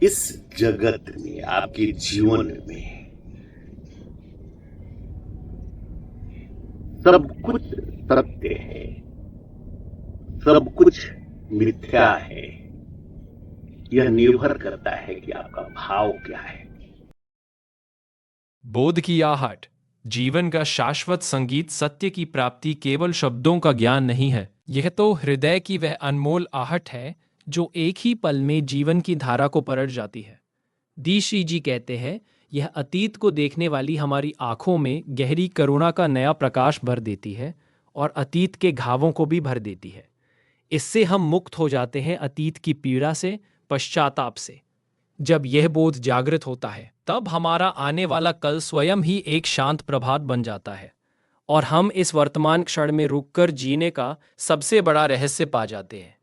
इस जगत में, आपके जीवन में सब कुछ सत्य है, सब कुछ मिथ्या है। यह निर्भर करता है कि आपका भाव क्या है। बोध की आहट। जीवन का शाश्वत संगीत सत्य की प्राप्ति केवल शब्दों का ज्ञान नहीं है, यह तो हृदय की वह अनमोल आहट है जो एक ही पल में जीवन की धारा को पलट जाती है। दीशी जी कहते हैं, यह अतीत को देखने वाली हमारी आंखों में गहरी करुणा का नया प्रकाश भर देती है और अतीत के घावों को भी भर देती है। इससे हम मुक्त हो जाते हैं अतीत की पीड़ा से, पश्चाताप से। जब यह बोध जागृत होता है, तब हमारा आने वाला कल स्वयं ही एक शांत प्रभात बन जाता है और हम इस वर्तमान क्षण में रुककर जीने का सबसे बड़ा रहस्य पा जाते हैं।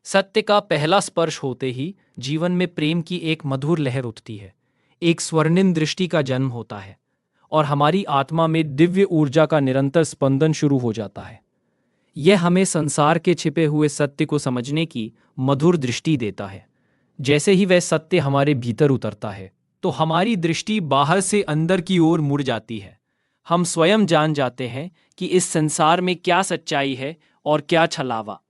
सत्य का पहला स्पर्श होते ही जीवन में प्रेम की एक मधुर लहर उठती है, एक स्वर्णिम दृष्टि का जन्म होता है और हमारी आत्मा में दिव्य ऊर्जा का निरंतर स्पंदन शुरू हो जाता है। यह हमें संसार के छिपे हुए सत्य को समझने की मधुर दृष्टि देता है। जैसे ही वह सत्य हमारे भीतर उतरता है, तो हमारी दृष्टि बाहर से अंदर की ओर मुड़ जाती है। हम स्वयं जान जाते हैं कि इस संसार में क्या सच्चाई है और क्या छलावा।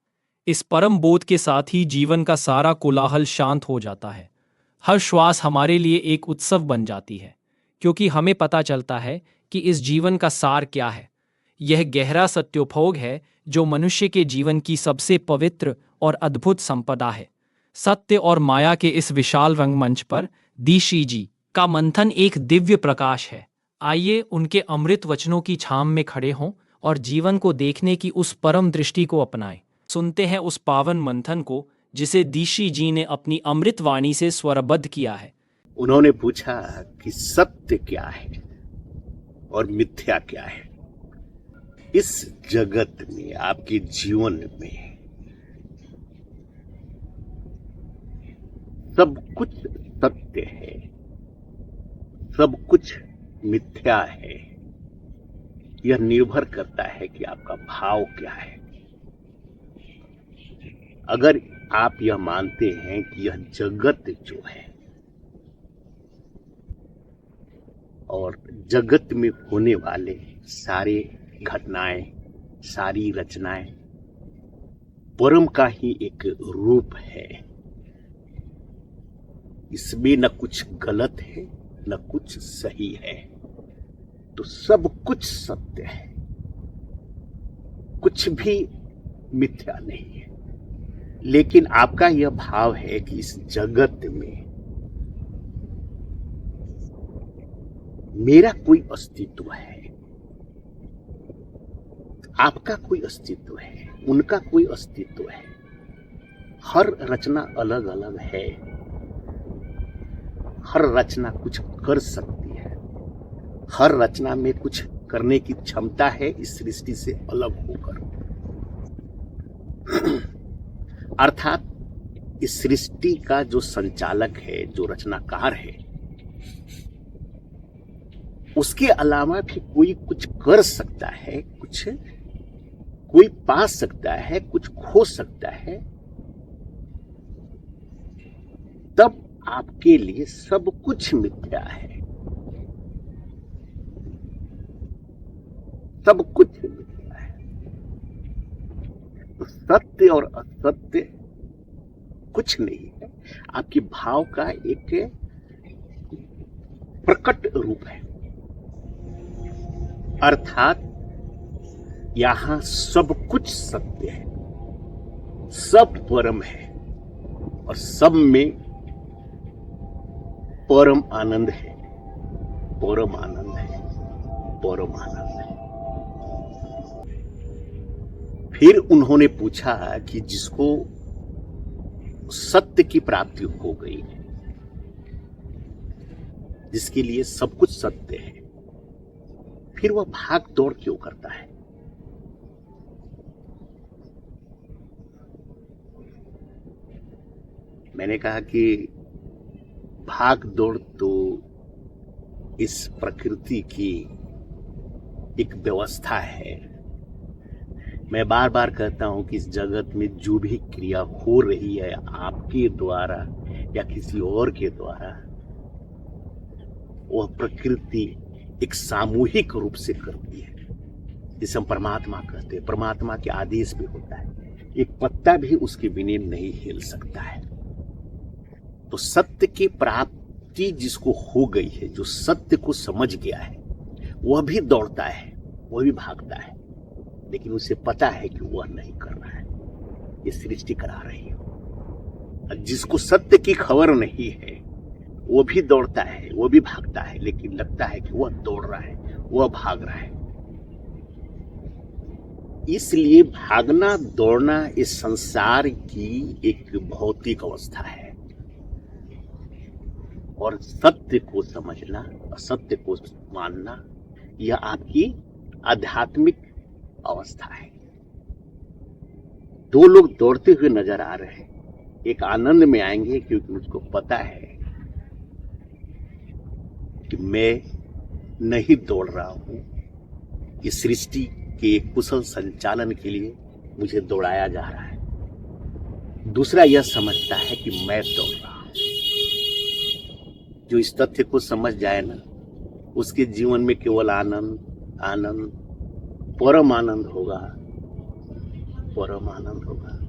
इस परम बोध के साथ ही जीवन का सारा कोलाहल शांत हो जाता है। हर श्वास हमारे लिए एक उत्सव बन जाती है, क्योंकि हमें पता चलता है कि इस जीवन का सार क्या है। यह गहरा सत्योपभोग है जो मनुष्य के जीवन की सबसे पवित्र और अद्भुत संपदा है। सत्य और माया के इस विशाल रंगमंच पर दीशी जी का मंथन एक दिव्य प्रकाश है। आइए उनके अमृत वचनों की छाम में खड़े हों और जीवन को देखने की उस परम दृष्टि को अपनाएं। सुनते हैं उस पावन मंथन को जिसे दीशी जी ने अपनी अमृत वाणी से स्वरबद्ध किया है। उन्होंने पूछा कि सत्य क्या है और मिथ्या क्या है। इस जगत में, आपके जीवन में सब कुछ सत्य है, सब कुछ मिथ्या है। यह निर्भर करता है कि आपका भाव क्या है। अगर आप यह मानते हैं कि यह जगत जो है और जगत में होने वाले सारे घटनाएं, सारी रचनाएं परम का ही एक रूप है, इसमें न कुछ गलत है न कुछ सही है, तो सब कुछ सत्य है, कुछ भी मिथ्या नहीं है। लेकिन आपका यह भाव है कि इस जगत में मेरा कोई अस्तित्व है, आपका कोई अस्तित्व है, उनका कोई अस्तित्व है। हर रचना अलग अलग है, हर रचना कुछ कर सकती है, हर रचना में कुछ करने की क्षमता है इस सृष्टि से अलग होकर। अर्थात इस सृष्टि का जो संचालक है, जो रचनाकार है, उसके अलावा भी कोई कुछ कर सकता है, कोई पा सकता है, कुछ खो सकता है। तब आपके लिए सब कुछ मिथ्या है, सब कुछ मिथ्या है। तो सत्य और असत्य कुछ नहीं है, आपके भाव का एक प्रकट रूप है। अर्थात यहां सब कुछ सत्य है, सब परम है और सब में परम आनंद है, परम आनंद है, परम आनंद है। फिर उन्होंने पूछा कि जिसको सत्य की प्राप्ति हो गई, जिसके लिए सब कुछ सत्य है, फिर वह भाग दौड़ क्यों करता है? मैंने कहा कि भाग दौड़ तो इस प्रकृति की एक व्यवस्था है। मैं बार बार कहता हूं कि इस जगत में जो भी क्रिया हो रही है आपके द्वारा या किसी और के द्वारा वह प्रकृति एक सामूहिक रूप से करती है, जिसे हम परमात्मा कहते हैं। परमात्मा के आदेश भी होता है, एक पत्ता भी उसके बिना नहीं हिल सकता है। तो सत्य की प्राप्ति जिसको हो गई है, जो सत्य को समझ गया है, वह भी दौड़ता है, वह भी भागता है, लेकिन उसे पता है कि वह नहीं कर रहा है, ये सृष्टि करा रही हो। जिसको सत्य की खबर नहीं है, वो भी दौड़ता है, वो भी भागता है, लेकिन लगता है कि वह दौड़ रहा है, वह भाग रहा है। इसलिए भागना दौड़ना इस संसार की एक भौतिक अवस्था है, और सत्य को समझना, असत्य को मानना, यह आपकी आध्यात्मिक अवस्था है। दो लोग दौड़ते हुए नजर आ रहे हैं, एक आनंद में आएंगे क्योंकि उसको पता है कि मैं नहीं दौड़ रहा हूं, इस सृष्टि के एक कुशल संचालन के लिए मुझे दौड़ाया जा रहा है। दूसरा यह समझता है कि मैं दौड़ रहा हूं। जो इस तथ्य को समझ जाए ना, उसके जीवन में केवल आनंद आनंद, परम आनंद होगा, परम आनंद होगा।